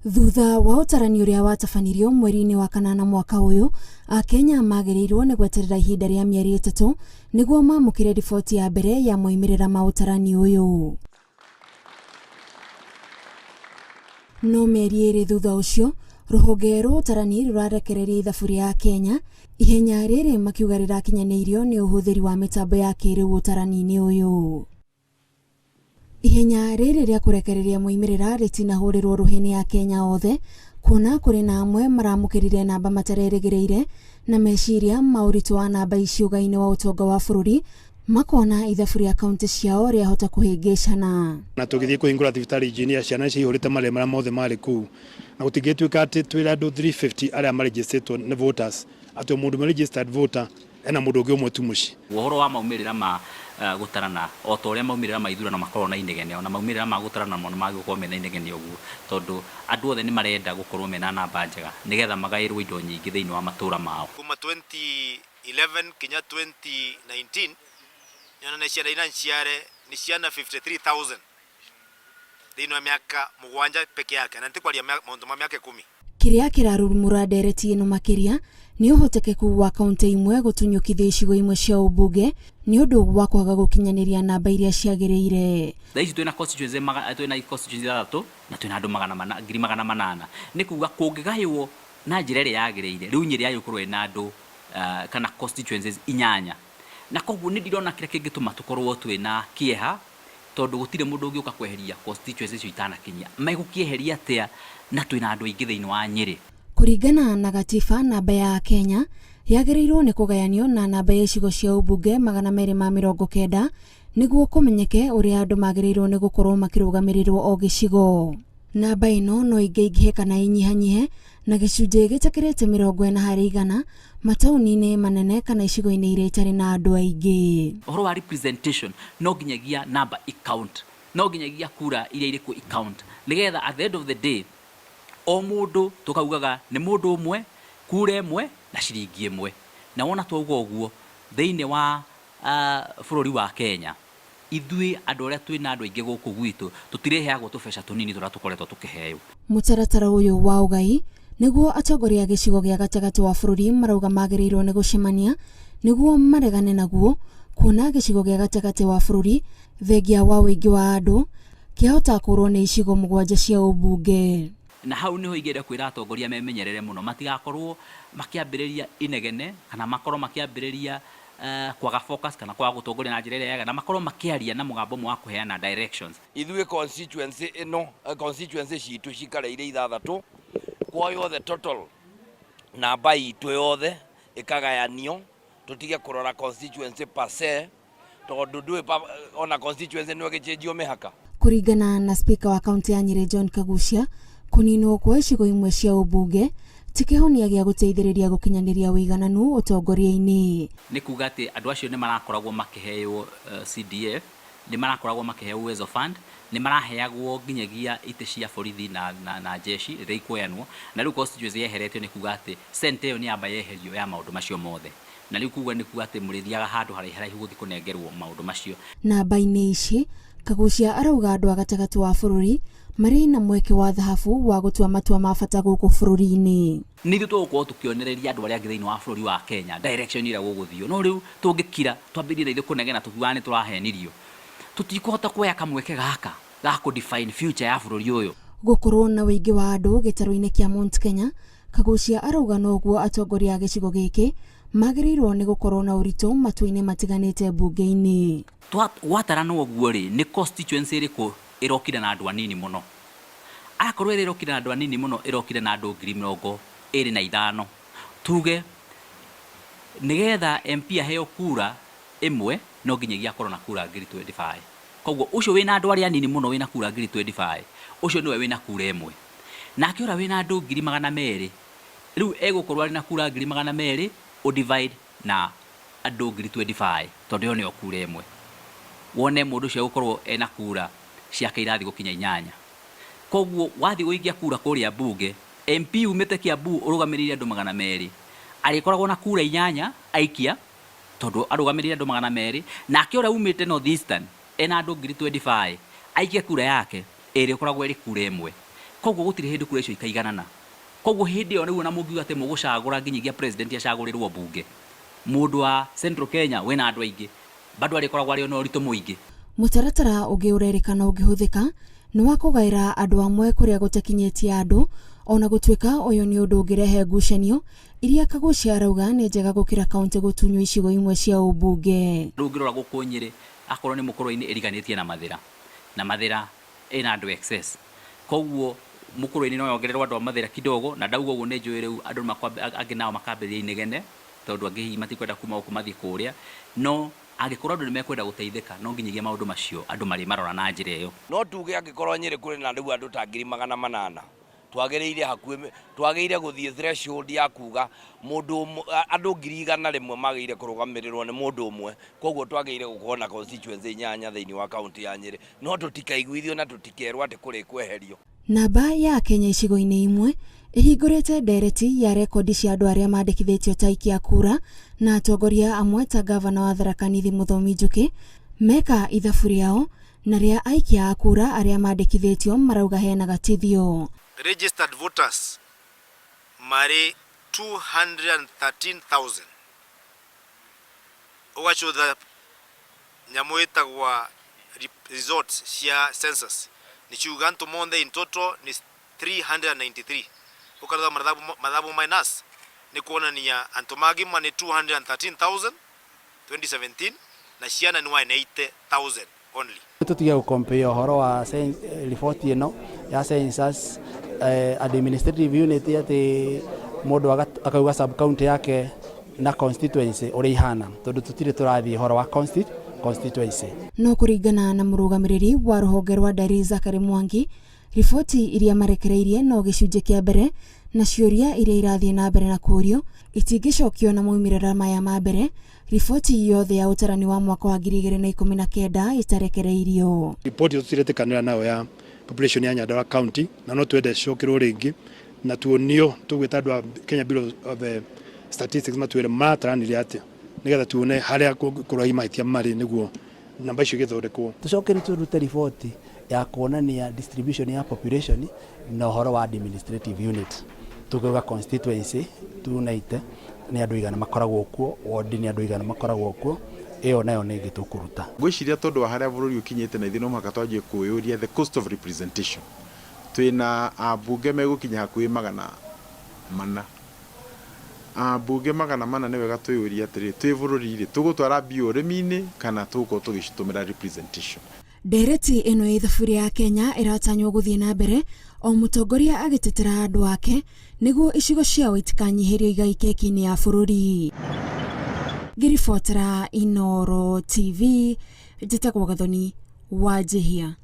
Thutha wa utarani uria watabanirio mweri-ini wa kanana mwaka uyu, akenya magĩrĩirwo nĩ gweterera ihinda rĩa mĩeri 3 nĩguo mamũkĩre riboti ya mbere ya moimĩrĩra ma utarani uyu. No mĩeri 2 thutha ũcio, ruhonge rwa utarani rurarekereria ithabu rĩa akenya, ihenya rĩrĩ makiuga rĩrakinyanĩirio nĩ ũhũthĩri wa mĩtambo ya kĩrĩu utarani-inĩ uyu. Ihenya rĩrĩ rĩa kũrekereria moimĩrĩra rĩtinahũrĩrwo rũhĩ-inĩ ya Kenya othe, kuona kũrĩ na amwe maramũkĩrire namba matarerĩgĩrĩire na meciria maũritũ wa namba ici ũgai-inĩ wa ũtonga wa bũrũri, makona ithabu rĩa kaunti ciao rĩahota kũhĩngĩcana. Na tũgĩthiĩ kũhingũra thibitarĩ injinia ciana cihũrĩte marĩa mothe marĩ kũu, na gũtingĩtuĩka atĩ twĩra andũ 350 arĩa maregistrĩtwo nĩ voters atĩ mũndũ registered voter ena mũndũ ũngĩ ũmwe tu mũciĩ. Ũhoro wa maumĩrĩra ma gutarana o ta ũrĩa maumĩrĩra ma ithurano makorwo na inegene, ona maumĩrĩra ma gutarana mo magĩkorwo mena inegene ũguo, tondũ andũ othe nĩ marenda gũkorwo mena namba njega nĩgetha magaĩrwo indo nyingĩ thĩinĩ wa matũra mao. Kuma 2011 kinya 2019 nyona ciana ina ciare ni ciana 53,000 thĩinĩ wa mĩaka 7 peke yake, na ntikwaria maũndũ ma mĩaka 10. Kĩrĩa kĩrarurumũra ndereti ĩno makiria nĩ ũhotekeku wa kaunti imwe gũtunyũkithia icigo imwe cia ũmbunge nĩ ũndũ wa kwaga gũkinyanĩria namba iria ciagĩrĩire. Thaici twĩna constituency twĩna constituency 3 na twĩna andũ 800,000. Nĩ kuuga kũngĩgaywo na njĩra ĩrĩa yagĩrĩire rĩu Nyeri yagĩkorwo ĩna andũ kana constituencies 8, na koguo nĩ ndirona kĩrĩa kĩngĩtũma tũkorwo twĩna kĩeha, tondũ gũtirĩ mũndũ ũngĩũka kweheria constituencies icio itanakinyia. Megũkieheria atĩa na twĩna andũ aingĩ thĩinĩ wa Nyeri? Kũringana na gatiba, namba ya Kenya yagĩrĩirwo nĩ kũgayanio na namba ya icigo cia ũmbunge 290 nĩguo kũmenyeke ũrĩa andũ magĩrĩirwo nĩ gũkorwo makĩrũgamĩrĩrwo o gĩcigo. Namba ĩno no ingĩingĩhe kana inyihanyihe na gĩcunjĩ gĩtakĩrĩte 40% mataũni-inĩ manene kana icigo-inĩ iria itarĩ na andũ aingĩ. Ũhoro wa representation no nginyagia namba i-count, no nginyagia kura iria irĩkuo i-count, nĩgetha at the end of the day o mũndũ tukaugaga nĩ mũndũ ũmwe, kura ĩmwe na ciringi ĩmwe. Na wona twauga ũguo thĩinĩ wa bũrũri wa Kenya, ithuĩ andũ arĩa twĩna andũ aingĩ gũkũ gwitũ tũtireheagwo tũbeca tũnini tũrĩa tũkoretwo tũkĩheo. Mũtaratara ũyũ wa ũgai nĩguo atongoria gĩcigo gĩa gatagatĩ wa bũrũri marauga magĩrĩirwo nĩ gũcemania nĩguo maregane naguo, kuona gĩcigo gĩa gatagatĩ wa bũrũri thengia wa ũingĩ wa andũ kĩahota kũrwo nĩ icigo 7 cia ũmbunge. Na hau niho ingĩenda kwĩra atongoria memenyerere mũno matigakorwo makĩambĩrĩria inegene kana makorwo makĩambĩrĩria kwaga focus kana kwaga gũtongoria na njĩra ĩrĩa yega, na makorwo makĩaria na mũgambo wa kũheana directions. Ithuĩ constituency ĩno constituency citũ cikareire 6 kwa yothe total namba itũ yothe ĩkagayanio, tũtige kũrora constituency per se, tondũ ndũĩ ona constituency nĩ ũgĩcenjio mĩhaka. Kũringana na speaker wa kaunti ya Nyeri John Kagucia, kũninwo kwa icigo imwe cia ũmbunge ti kĩhonia gĩa gũteithĩrĩria gũkinyanĩria ũigananu ũtongoria-inĩ. Nĩ kuuga atĩ andũ acio nĩ marakoragwo makĩheo CDF, nĩ marakoragwo makĩheo Uwezo Fund, nĩ maraheagwo nginyagia itĩ cia borithi na jeshi rĩrĩa ikuoyanwo, na rĩu constituency yeheretio. Nĩ kuuga atĩ center ĩyo nĩ yamba yeherio ya maũndũ macio mothe, na rĩu kuuga nĩ kuuga atĩ mũrĩthiaga handũ haraihu gũthiĩ kũnengerwo maũndũ macio. Namba-inĩ ici Kagucia arauga andũ a gatagatĩ wa bũrũri marĩ na mweke wa thahabu wa gũtua matua ma bata gũkũ bũrũri-inĩ. Nĩ ithuĩ tũgũkorwo tũkĩonereria andũ arĩa angĩ thĩinĩ wa bũrũri wa Kenya direction ĩrĩa gũgũthio. No rĩu tũngĩkira twambĩrĩrie na ithuĩ kũnegena tukiuga nĩ tũrahenirio, tũtikũhota kuoya kamweke gaka ga kũ-define future ya bũrũri ũyũ. Gũkorwo na ũingĩ wa andũ gĩtarũ-inĩ kĩa Mount Kenya, Kagucia arauga noguo atongoria gĩcigo gĩkĩ magĩrĩirwo nĩ gũkorwo na ũritũ matua-inĩ matiganĩte mbunge-inĩ. Watarana ũguo rĩ, nĩ constituency ĩrĩkũ ĩrokire na andũ anini mũno? Akorwo ĩrokire na andũ anini mũno, ĩrokire na andũ 25,000. Tuge nĩgetha MP aheo kura ĩmwe no nginyagia akorwo na kura 25,000. Koguo ũcio wĩna andũ arĩa anini mũno wĩna kura 25,000, ũcio nĩwe wĩna kura ĩmwe. Nake ũrĩa wĩna andũ 200,000 rĩu egũkorwo arĩ na kura 200,000 divide na andũ 25,000, tondũ yo nĩyo kura ĩmwe. Wone mũndũ ũcio gũkorwo ena kura ciake irathiĩ gũkinya 8. Koguo wathiĩ gũikia kura kũrĩa mbunge, MP umĩte Kiambu ũrũgamĩrĩire andũ 200 arĩkoragwo na kura 8 aikia, tondũ arũgamĩrĩire andũ 200, nake ũrĩa umĩte North Eastern ena andũ 25,000 aikia kura yake ĩrĩ ũkoragwo ĩrĩ kura ĩmwe. koguo gutire hindi kura icio ikaiganana koguo hindi yo nigu na mungiuga ate mugucagura nginyagia president acagurirwo bunge mundu wa Central Kenya wena andu aingi bado arikoragwo ari ona uritu muingi. Mutaratara ungi urerikana ungihuthika ni wa kugaira andu amwe kuria gutakinyitie andu ona gutwika uyu ni undu ungirehe ngucanio iria Kagucia arauga ni njega gukira kaunti gutunywo icigo imwe cia ubunge. Rugirora guku Nyeri akorwo ni mukuru-ini iriganitie na mathira ina andu excess koguo mukuru-ini no yongererwo andu mathira kidogo na ndauga uguo ni njui riu andu angi nao makambiria inegene tondu angi matikwenda kuma oku mathi kuria no angikorwo andu ni mekwenda guteithika no nginyagia maundu macio andu mari marora na njira iyo no tuge angikorwo Nyeri kuri na riu andu ta 800 twagereire hakuwe twageire guthie threshold ya kuga mundu andu 100,000 magire kurugamirirwo ni mundu umwe koguo twageire gukona constituency 8 thiini wa county ya Nyeri no tutikaiguithio na tutikerwo ati kuri kweherio. Namba ya akenya icigo-ini imwe ihingurite ndereti ya rekodi cia andu aria mandikithitio ta ikia kura na atongoria amwe ta gavana wa Tharaka Nithi Muthomi Njuki meka ithabu riao na ria aikia a kura aria mandikithitio marauga hena gatithio. Registered voters mari 213,000 ugacutha nyamu itagwa results cia census ni ciuga antu monthe in total ni 393 ukarutha mathabu minus ni kuonania antu magima ni 213,000 2017 na ciana ni 180,000 only. Tutiga gukompare horo wa report ino ya census administrative unit ati mundu akauga sub county yake na constituency uri ihana tondu tutire turathie horo wa constituency. No kuringana na murugamiriri wa ruhonge rwa ndari Zakari Mwangi riboti iria marekereirie no gicunje kia mbere na ciuria iria irathie na mbere na kurio itingicokio na moimirira maya ma mbere riboti yothe ya utarani wa mwaka wa 2019 itarekereirio. Ripoti tutirikanira nayo ya population ya Nyandarua county na no twende cokirwo ringi na tuonio tugwita andu Kenya Bureau of Statistics matwire mataranire atia nigetha tuone haria kuroi maitia mari niguo namba icio githondekwo tucokere turute ripoti ya kuonania distribution ya population na horo wa administrative unit tukuga constituency tunaite ni andu igana makoragwo kuo ward ni andu igana makoragwo kuo iyo nayo ni gitukuruta gwiciria tondu haria bururi ukinyite na ithino mwaka twanjie kuyuria the cost of representation twina abunge megukinya hakuhi 400 abunge 400 ni wega tuyuria atiri twi bururi-ri tugutwara biurimi-ini kana tuguko tugicutumira representation. Ndereti ino ithabu ya Kenya iratanywo guthie na mbere o mutongoria agitetera andu ake niguo icigo ciao itikanyihirio igai keki-ini ya bururi. Ngiribotera Inooro TV njitagwo Gathoni wa Jehia.